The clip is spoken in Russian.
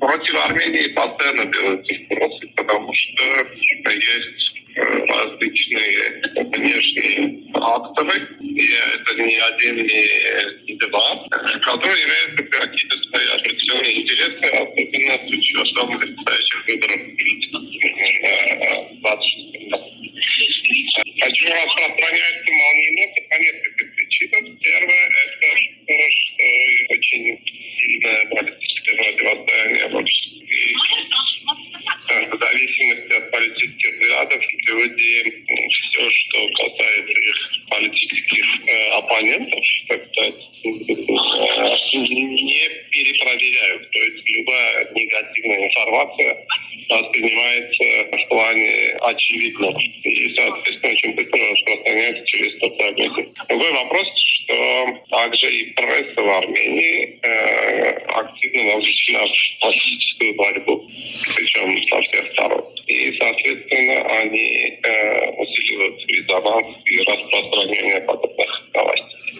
Против Армении постоянно делаются спросы, потому что есть различные внешние акторы, и это не один, не два, которые имеют какие-то свои определенные интересы, особенно в случае самых предстоящих выборов в 26 году. Почему распространяется молниеносно по нескольким причинам. Первое – это что очень сильное политическое противостояние в обществе. И в зависимости от политических взглядов люди все, что касается их политических оппонентов, так сказать, не перепроверяют. То есть любая негативная информация воспринимается в плане очевидного. И, соответственно, очень быстро распространяется через социальные сети. Другой вопрос, что также и пресса в Армении активно вовлечена в политическую борьбу, причем со всех сторон. И, соответственно, они усиливают резонанс и распространение подобных новостей.